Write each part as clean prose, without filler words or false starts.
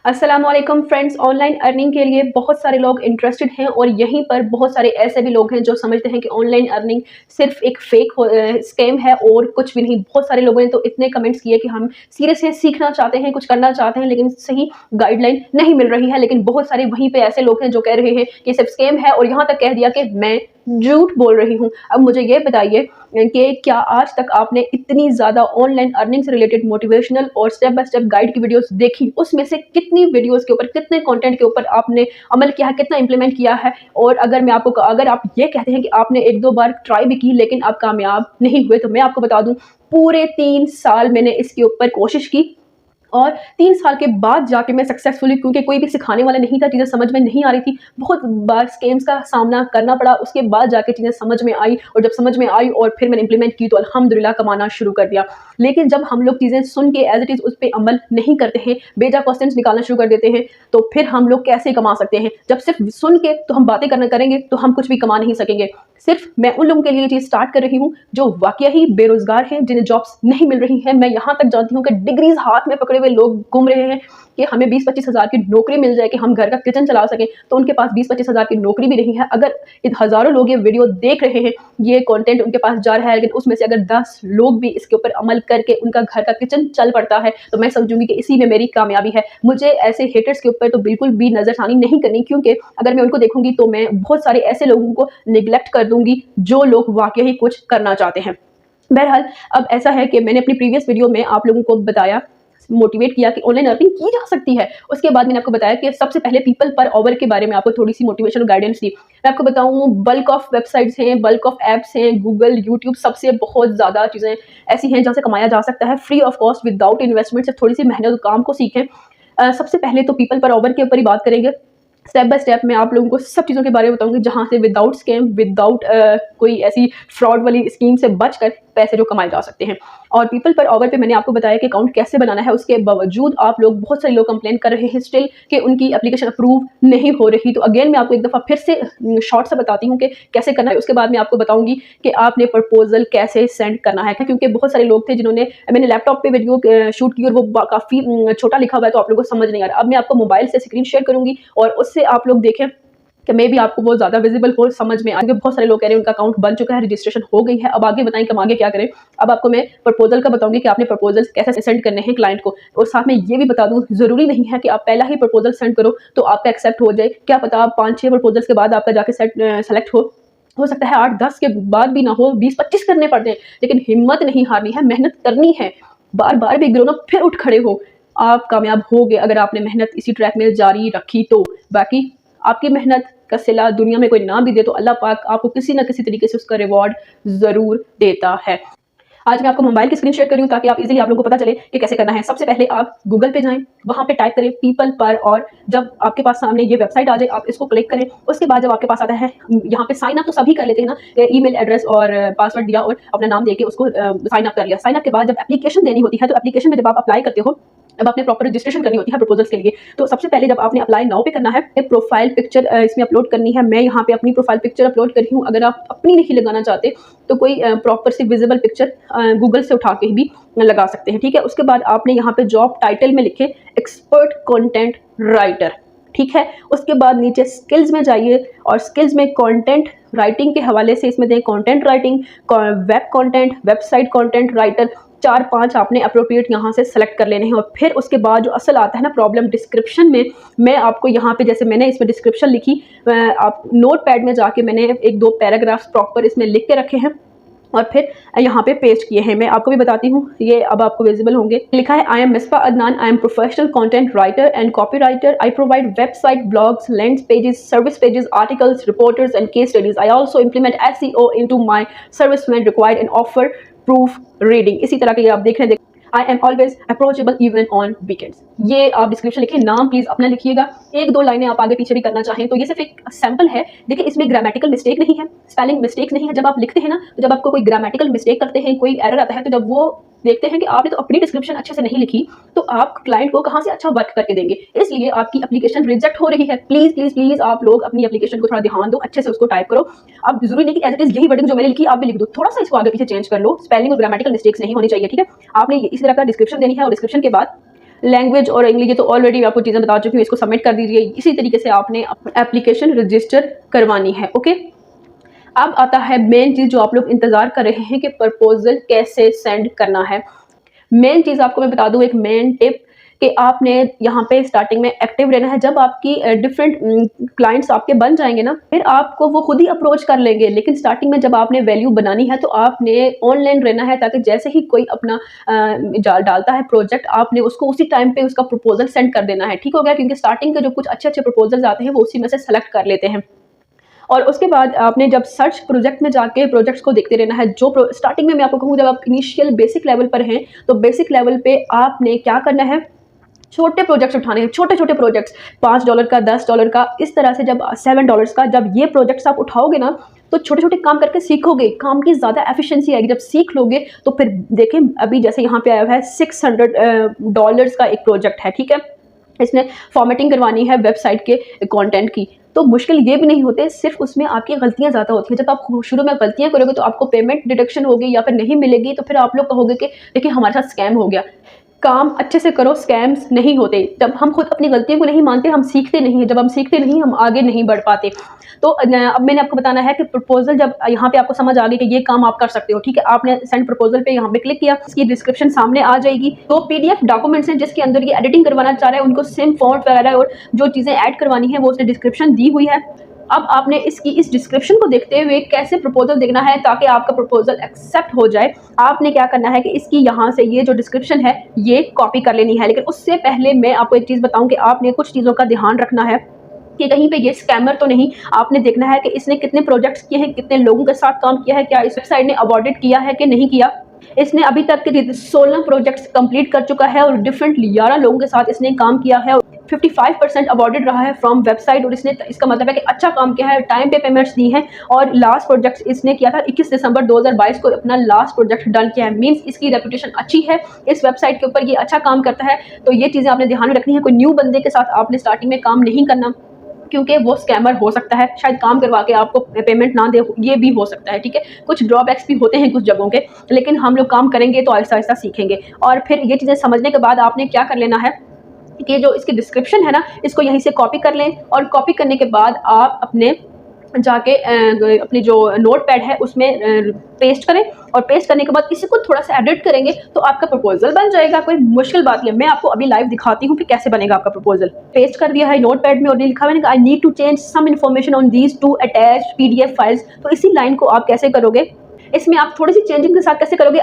अस्सलामुअलैकुम friends. Online earning के लिए बहुत सारे लोग इंटरेस्टेड हैं और यहीं पर बहुत सारे ऐसे भी लोग हैं जो समझते हैं कि ऑनलाइन अर्निंग सिर्फ एक फेक स्कैम है और कुछ भी नहीं। बहुत सारे लोगों ने तो इतने कमेंट्स किए कि हम सीरियसली सीखना चाहते हैं, कुछ करना चाहते हैं, लेकिन सही गाइडलाइन नहीं मिल रही है। लेकिन बहुत सारे वहीं पे ऐसे लोग हैं जो कह रहे हैं कि सिर्फ स्कैम है और यहाँ तक कह दिया कि मैं झूठ बोल रही हूँ। अब मुझे ये बताइए कि क्या आज तक आपने इतनी ज़्यादा ऑनलाइन अर्निंग से रिलेटेड मोटिवेशनल और स्टेप बाय स्टेप गाइड की वीडियोस देखी? उसमें से कितनी वीडियोस के ऊपर, कितने कंटेंट के ऊपर आपने अमल किया है, कितना इंप्लीमेंट किया है? और अगर आप ये कहते हैं कि आपने एक दो बार ट्राई भी की लेकिन आप कामयाब नहीं हुए, तो मैं आपको बता दूं पूरे 3 साल मैंने इसके ऊपर कोशिश की और 3 साल के बाद जाके मैं सक्सेसफुली, क्योंकि कोई भी सिखाने वाला नहीं था, चीज़ें समझ में नहीं आ रही थी, बहुत बार स्कैम्स का सामना करना पड़ा, उसके बाद जाके चीज़ें समझ में आई और जब समझ में आई और फिर मैंने इंप्लीमेंट की तो अल्हम्दुलिल्लाह कमाना शुरू कर दिया। लेकिन जब हम लोग चीज़ें सुन के एज़ इट इज़ उस पे अमल नहीं करते हैं, बेजा क्वेश्चंस निकालना शुरू कर देते हैं, तो फिर हम लोग कैसे कमा सकते हैं? जब सिर्फ सुन के तो हम बातें करेंगे तो हम कुछ भी कमा नहीं सकेंगे। सिर्फ मैं उन लोगों के लिए ये चीज़ स्टार्ट कर रही हूँ जो वाकई ही बेरोजगार हैं, जिन्हें जॉब्स नहीं मिल रही हैं। मैं यहाँ तक जानती हूँ कि डिग्रीज हाथ में पकड़े हुए लोग घूम रहे हैं कि हमें 20-25 हज़ार की नौकरी मिल जाए कि हम घर का किचन चला सकें, तो उनके पास 20-25 हज़ार की नौकरी भी नहीं है। अगर हज़ारों लोग ये वीडियो देख रहे हैं, ये कंटेंट उनके पास जा रहा है, लेकिन उसमें से अगर 10 लोग भी इसके ऊपर अमल करके उनका घर का किचन चल पड़ता है, तो मैं समझूंगी कि इसी में मेरी कामयाबी है। मुझे ऐसे हेटर्स के ऊपर तो बिल्कुल भी नजरसानी नहीं करनी, क्योंकि अगर मैं उनको देखूंगी तो मैं बहुत सारे ऐसे लोगों को निगलेक्ट कर दूंगी जो लोग वाकई ही कुछ करना चाहते हैं। बहरहाल, अब ऐसा है कि मैंने अपनी प्रीवियस वीडियो में आप लोगों को बताया, मोटिवेट किया कि ऑनलाइन अर्निंग की जा सकती है। उसके बाद मैंने आपको बताया कि सबसे पहले पीपल पर आवर के बारे में आपको थोड़ी सी मोटिवेशन और गाइडेंस दी। मैं आपको बताऊं, बल्क ऑफ वेबसाइट्स हैं, बल्क ऑफ ऐप्स हैं, गूगल, यूट्यूब, सबसे बहुत ज़्यादा चीज़ें ऐसी हैं जहाँ से कमाया जा सकता है free of cost, without investment. सिर्फ थोड़ी सी मेहनत और काम को सीखें। सबसे पहले तो पीपल पर आवर के ऊपर ही बात करेंगे। स्टेप बाय स्टेप मैं आप लोगों को सब चीज़ों के बारे में बताऊंगी जहाँ से विदाउट स्कैम, विदाउट कोई ऐसी फ्रॉड वाली स्कीम से बचकर पैसे जो कमाए जा सकते हैं। और पीपल पर आवर पे मैंने आपको बताया कि अकाउंट कैसे बनाना है। उसके बावजूद आप लोग, बहुत सारे लोग कंप्लेन कर रहे हैं स्टिल कि उनकी एप्लीकेशन अप्रूव नहीं हो रही। तो अगेन मैं आपको एक दफ़ा फिर से शॉर्ट से बताती हूँ कि कैसे करना है। उसके बाद मैं आपको बताऊंगी कि आपने प्रपोजल कैसे सेंड करना है, क्योंकि बहुत सारे लोग थे जिन्होंने, मैंने लैपटॉप पे वीडियो शूट की और वो काफ़ी छोटा लिखा हुआ है तो आप लोगों को समझ नहीं आ रहा। अब मैं आपको मोबाइल से स्क्रीन शेयर करूंगी और उससे आप लोग देखें कि मे भी आपको बहुत ज़्यादा विजिबल हो, समझ में आगे। बहुत सारे लोग कह रहे हैं उनका अकाउंट बन चुका है, रजिस्ट्रेशन हो गई है, अब आगे बताएं कि हम आगे क्या करें। अब आपको मैं प्रपोजल का बताऊंगी कि आपने प्रपोजल कैसे सेंड करने हैं क्लाइंट को, और साथ में ये भी बता दूं, ज़रूरी नहीं है कि आप पहला ही प्रपोजल सेंड करो तो आपका एक्सेप्ट हो जाए। क्या पता आप 5-6 प्रपोजल्स के बाद आपका जाके सेलेक्ट हो सकता है 8-10 के बाद भी ना हो, 20-25 करने पड़ते हैं। लेकिन हिम्मत नहीं हारनी है, मेहनत करनी है, बार बार भी गिरो ना फिर उठ खड़े हो, आप कामयाब होगे अगर आपने मेहनत इसी ट्रैक में जारी रखी तो। बाकी आपकी मेहनत का सिला दुनिया में कोई ना भी दे तो अल्लाह पाक आपको किसी ना किसी तरीके से उसका रिवॉर्ड ज़रूर देता है। आज मैं आपको मोबाइल की स्क्रीन शेयर कर रही हूँ ताकि आप इजीली आप लोगों को पता चले कि कैसे करना है। सबसे पहले आप गूगल पे जाएं, वहाँ पे टाइप करें पीपल पर, और जब आपके पास सामने ये वेबसाइट आ जाए आप इसको क्लिक करें। उसके बाद जब आपके पास आता है, यहाँ पे साइन अप तो सभी कर लेते हैं ना, ईमेल एड्रेस और पासवर्ड दिया और अपना नाम देके उसको साइन अप कर लिया। साइन अप के बाद जब एप्लीकेशन देनी होती है, तो एप्लीकेशन में जब आप अप्लाई करते हो, अब आपने प्रॉपर रजिस्ट्रेशन करनी होती है प्रपोजल्स के लिए। तो सबसे पहले जब आपने अप्लाई नाउ पे करना है, एक प्रोफाइल पिक्चर इसमें अपलोड करनी है। मैं यहाँ पे अपनी प्रोफाइल पिक्चर अपलोड कर रही हूँ। अगर आप अपनी नहीं लगाना चाहते तो कोई प्रॉपर सी विजिबल पिक्चर गूगल से उठा के भी लगा सकते हैं, ठीक है। उसके बाद आपने यहाँ पे जॉब टाइटल में लिखे एक्सपर्ट कंटेंट राइटर, ठीक है। उसके बाद नीचे स्किल्स में जाइए और स्किल्स में कंटेंट राइटिंग के हवाले से इसमें दें content writing, web content, website content writer, 4-5 आपने अप्रोप्रिएट यहाँ से सेलेक्ट कर लेने हैं। और फिर उसके बाद जो असल आता है ना प्रॉब्लम, डिस्क्रिप्शन में मैं आपको यहाँ पे, जैसे मैंने इसमें डिस्क्रिप्शन लिखी, आप नोट पैड में जाके मैंने 1-2 पैराग्राफ्स प्रॉपर इसमें लिख के रखे हैं और फिर यहाँ पे पेस्ट किए हैं। मैं आपको भी बताती हूँ, ये अब आपको विजिबल होंगे। लिखा है, I am Misbah Adnan, I am professional content writer and copy writer, I provide website, blogs, land pages, service pages, articles, reporters and case studies. I also implement SEO into my service when required and offer proof reading. इसी तरह के ये आप देख रहे हैं। I am always approachable even on weekends. ये आप डिस्क्रिप्शन लिखिए, नाम प्लीज अपना लिखिएगा, 1-2 लाइनें आप आगे पीछे भी करना चाहें तो। ये सिर्फ एक सैंपल है, देखिए इसमें ग्रामेटिकल मिस्टेक नहीं है, स्पेलिंग मिस्टेक नहीं है। जब आप लिखते हैं ना, तो जब आपको कोई ग्रामेटिकल मिस्टेक करते हैं, कोई एरर आता है, तो जब वो देखते हैं कि आपने तो अपनी डिस्क्रिप्शन अच्छे से नहीं लिखी, तो आप क्लाइंट को कहाँ से अच्छा वर्क करके देंगे। इसलिए आपकी एप्लीकेशन रिजेक्ट हो रही है। प्लीज प्लीज प्लीज आप लोग अपनी एप्लीकेशन को थोड़ा ध्यान दो, अच्छे से उसको टाइप करो। अब जरूरी नहीं कि एज इट इज यही वर्डिंग जो मैंने लिखी आप भी लिख दो, थोड़ा सा इसको आगे पीछे चेंज कर लो, स्पेलिंग और ग्रामेटिकल मिस्टेक्स नहीं होनी चाहिए, ठीक है। आपने इस तरह का डिस्क्रिप्शन देनी है और डिस्क्रिप्शन के बाद लैंग्वेज और इंग्लिश, ये तो ऑलरेडी मैं आपको चीज़ें बता चुकी हूँ, इसको सबमिट कर दीजिए। इसी तरीके से आपने एप्लीकेशन रजिस्टर करवानी है। ओके, अब आता है मेन चीज़ जो आप लोग इंतज़ार कर रहे हैं कि प्रपोजल कैसे सेंड करना है। मेन चीज़ आपको मैं बता दूँ, एक मेन टिप, कि आपने यहाँ पे स्टार्टिंग में एक्टिव रहना है। जब आपकी डिफरेंट क्लाइंट्स आपके बन जाएंगे ना, फिर आपको वो खुद ही अप्रोच कर लेंगे। लेकिन स्टार्टिंग में जब आपने वैल्यू बनानी है तो आपने ऑनलाइन रहना है, ताकि जैसे ही कोई अपना डालता है प्रोजेक्ट, आपने उसको उसी टाइम पे उसका प्रपोजल सेंड कर देना है। ठीक हो गया? क्योंकि स्टार्टिंग के जो कुछ अच्छे अच्छे प्रपोजल्स आते हैं वो उसी में से सेलेक्ट कर लेते हैं। और उसके बाद आपने जब सर्च प्रोजेक्ट में जाके प्रोजेक्ट्स को देखते रहना है। जो स्टार्टिंग में मैं आपको कहूँ, जब आप इनिशियल बेसिक लेवल पर हैं, तो बेसिक लेवल पे आपने क्या करना है, छोटे प्रोजेक्ट्स उठाने हैं, छोटे छोटे प्रोजेक्ट्स, $5 का, $10 का, इस तरह से जब $7 का, जब ये प्रोजेक्ट्स आप उठाओगे ना, तो छोटे छोटे काम करके सीखोगे, काम की ज़्यादा एफिशिएंसी आएगी। जब सीख लोगे तो फिर देखें, अभी जैसे यहाँ पे आया हुआ है $600 का एक प्रोजेक्ट है। ठीक है, इसने फॉर्मेटिंग करवानी है वेबसाइट के कंटेंट की। तो मुश्किल ये भी नहीं होते, सिर्फ उसमें आपकी गलतियां ज़्यादा होती हैं। जब आप शुरू में गलतियां करोगे तो आपको पेमेंट डिडक्शन होगी या फिर नहीं मिलेगी, तो फिर आप लोग कहोगे कि देखिए हमारे साथ स्कैम हो गया। काम अच्छे से करो, स्कैम्स नहीं होते। जब हम खुद अपनी गलतियों को नहीं मानते, हम सीखते नहीं हैं। जब हम सीखते नहीं, हम आगे नहीं बढ़ पाते। तो अब मैंने आपको बताना है कि प्रपोजल, जब यहाँ पे आपको समझ आ गई कि ये काम आप कर सकते हो, ठीक है, आपने सेंड प्रपोजल पे यहाँ पे क्लिक किया, इसकी डिस्क्रिप्शन सामने आ जाएगी। तो पीडीएफ डॉक्यूमेंट्स हैं जिसके अंदर ये एडिटिंग करवाना चाह रहा है, उनको सेम फॉन्ट वगैरह और जो चीज़ें ऐड करवानी है वो उसने डिस्क्रिप्शन दी हुई है। अब आपने इसकी इस डिस्क्रिप्शन को देखते हुए कैसे प्रपोजल देखना है ताकि आपका प्रपोजल एक्सेप्ट हो जाए। आपने क्या करना है कि इसकी यहाँ से ये जो डिस्क्रिप्शन है ये कॉपी कर लेनी है। लेकिन उससे पहले मैं आपको एक चीज़ बताऊं कि आपने कुछ चीज़ों का ध्यान रखना है कि कहीं पे ये स्कैमर तो नहीं। आपने देखना है कि इसने कितने प्रोजेक्ट्स किए हैं, कितने लोगों के साथ काम किया है, क्या इस वेबसाइट ने अवॉर्डेड किया है कि नहीं किया। इसने अभी तक के 16 प्रोजेक्ट्स कंप्लीट कर चुका है और डिफरेंट 11 लोगों के साथ इसने काम किया है। 55% अवॉर्डेड रहा है फ्रॉम वेबसाइट, और इसने, इसका मतलब है कि अच्छा काम किया है, टाइम पे पेमेंट्स दी हैं। और लास्ट प्रोजेक्ट इसने किया था 21 दिसंबर 2022 को अपना लास्ट प्रोजेक्ट डन किया है। मींस इसकी रेपुटेशन अच्छी है, इस वेबसाइट के ऊपर ये अच्छा काम करता है। तो ये चीज़ें आपने ध्यान में रखनी है। कोई न्यू बंदे के साथ आपने स्टार्टिंग में काम नहीं करना, क्योंकि वो स्कैमर हो सकता है, शायद काम करवा के आपको पेमेंट ना दे, ये भी हो सकता है। ठीक है, कुछ ड्रॉबैक्स भी होते हैं कुछ जगहों के, लेकिन हम लोग काम करेंगे तो आहिस्ता आहिस्ता सीखेंगे। और फिर ये चीज़ें समझने के बाद आपने क्या कर लेना है कि जो इसकी डिस्क्रिप्शन है ना, इसको यहीं से कॉपी कर लें। और कॉपी करने के बाद आप अपने जाके अपनी जो नोट पैड है उसमें पेस्ट करें, और पेस्ट करने के बाद इसी को थोड़ा सा एडिट करेंगे तो आपका प्रपोजल बन जाएगा। कोई मुश्किल बात नहीं है, मैं आपको अभी लाइव दिखाती हूँ कि कैसे बनेगा आपका प्रपोजल। पेस्ट कर दिया है नोट पैड में और लिखा हुआ है I need to change some information on these two attach PDF files. तो इसी लाइन को आप कैसे करोगे, इसमें आप थोड़ी सी चेंजिंग के साथ कैसे करोगे,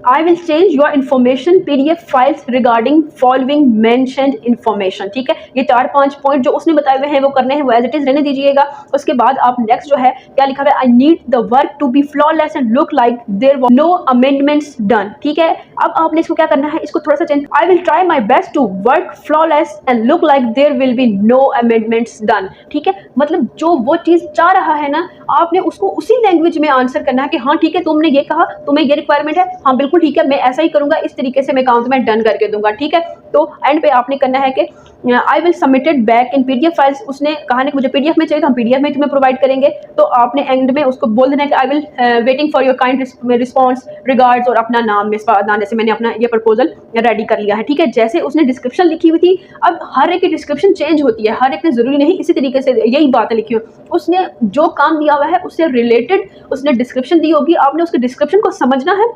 I will change your information PDF files regarding following mentioned information। ठीक है, ये 4-5 पॉइंट जो उसने बताए हुए हैं वो करने हैं, वो एज इट इज रहने दीजिएगा। उसके बाद आप नेक्स्ट जो है क्या लिखा हुआ है, I need the work to be flawless and look like there were no amendments done. ठीक है, अब आपने इसको क्या करना है, इसको थोड़ा सा change, I will try my best to work flawless and look like there will be no amendments done. ठीक है, मतलब जो वो चीज चाह रहा है ना, आपने उसको उसी लैंग्वेज में आंसर करना है कि हाँ ठीक है, तुमने ये कहा, तुम्हें ये रिक्वायरमेंट है, हाँ बिल्कुल ठीक है, मैं ऐसा ही करूंगा, इस तरीके से मैं काम तुम्हें डन करके दूंगा। ठीक है, तो एंड पे आपने करना है कि I will submitted back in PDF files. उसने कहा ना कि मुझे पीडीएफ में चाहिए, तो हम पीडीएफ में तुम्हें प्रोवाइड करेंगे। तो आपने एंड में उसको बोल देना है कि I will waiting for your kind response regards, और अपना नाम में दाने से मैंने अपना ये प्रपोजल रेडी कर लिया है। ठीक है, जैसे उसने डिस्क्रिप्शन लिखी हुई थी, अब हर एक की डिस्क्रिप्शन चेंज होती है, हर एक ने जरूरी नहीं इसी तरीके से यही बातें लिखी हो। उसने जो काम दिया हुआ है उससे रिलेटेड उसने डिस्क्रिप्शन दी होगी, आपने उसके डिस्क्रिप्शन को समझना है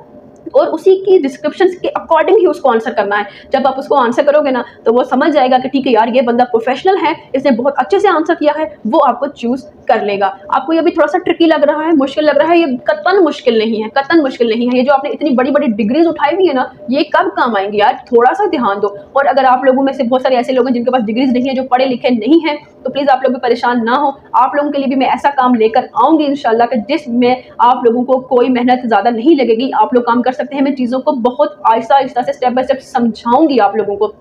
और उसी की डिस्क्रिप्शन के अकॉर्डिंग ही उसको आंसर करना है। जब आप उसको आंसर करोगे ना, तो वो समझ जाएगा कि ठीक है यार, ये बंदा प्रोफेशनल है, इसने बहुत अच्छे से आंसर किया है, वो आपको चूज कर लेगा। आपको ये भी थोड़ा सा ट्रिकी लग रहा है, मुश्किल लग रहा है, ये कतन मुश्किल नहीं है, कतन मुश्किल नहीं है। ये जो आपने इतनी बड़ी बड़ी डिग्रीज उठाई हुई है ना, ये कब काम आएंगी यार, थोड़ा सा ध्यान दो। और अगर आप लोगों में से बहुत सारे ऐसे लोग हैं जिनके पास डिग्रीज नहीं है, जो पढ़े लिखे नहीं है, तो प्लीज आप लोग भी परेशान ना हो। आप लोगों के लिए भी मैं ऐसा काम लेकर आऊंगी इंशाल्लाह कि जिसमें आप लोगों को कोई मेहनत ज्यादा नहीं लगेगी, आप लोग काम कर सकते हैं। मैं चीजों को बहुत आहिस्ता आहिस्ता से स्टेप बाय स्टेप समझाऊंगी आप लोगों को।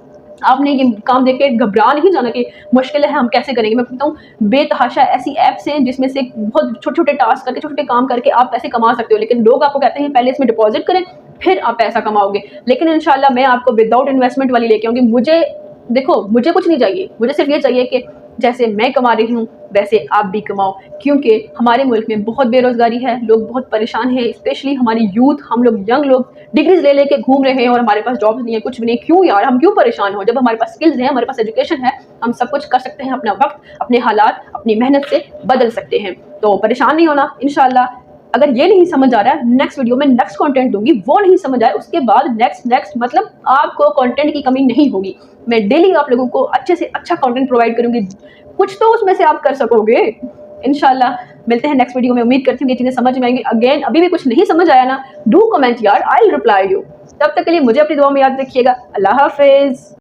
आपने ये काम देख के घबरा नहीं जाना कि मुश्किल है हम कैसे करेंगे। मैं कहता हूँ बेतहाशा ऐसी ऐप्स हैं जिसमें से बहुत छोटे छोटे टास्क करके, छोटे छोटे काम करके आप पैसे कमा सकते हो। लेकिन लोग आपको कहते हैं पहले इसमें डिपॉजिट करें फिर आप पैसा कमाओगे, लेकिन इंशाल्लाह मैं आपको विदाउट इन्वेस्टमेंट वाली लेके आऊंगी। मुझे देखो, मुझे कुछ नहीं चाहिए, मुझे सिर्फ ये चाहिए कि जैसे मैं कमा रही हूँ वैसे आप भी कमाओ, क्योंकि हमारे मुल्क में बहुत बेरोज़गारी है, लोग बहुत परेशान हैं, स्पेशली हमारी यूथ, हम लोग यंग लोग डिग्रीज ले लेके घूम रहे हैं और हमारे पास जॉब नहीं है, कुछ भी नहीं। क्यों यार, हम क्यों परेशान हो? जब हमारे पास स्किल्स हैं, हमारे पास एजुकेशन है, हम सब कुछ कर सकते हैं, अपना वक्त, अपने हालात, अपनी मेहनत से बदल सकते हैं। तो परेशान नहीं होना इंशाल्लाह। अगर ये नहीं समझ आ रहा है, नेक्स्ट वीडियो में नेक्स्ट कंटेंट दूंगी, वो नहीं समझ आए उसके बाद नेक्स्ट मतलब आपको कंटेंट की कमी नहीं होगी। मैं डेली आप लोगों को अच्छे से अच्छा कंटेंट प्रोवाइड करूंगी, कुछ तो उसमें से आप कर सकोगे इंशाल्लाह। मिलते हैं नेक्स्ट वीडियो में, उम्मीद करती हूँ ये चीज़ें समझ में आएंगी। अगेन अभी भी कुछ नहीं समझ आया ना, डू कमेंट यार, आई विल रिप्लाई यू। तब तक के लिए मुझे अपनी दुआ में याद रखिएगा। अल्लाह हाफिज़।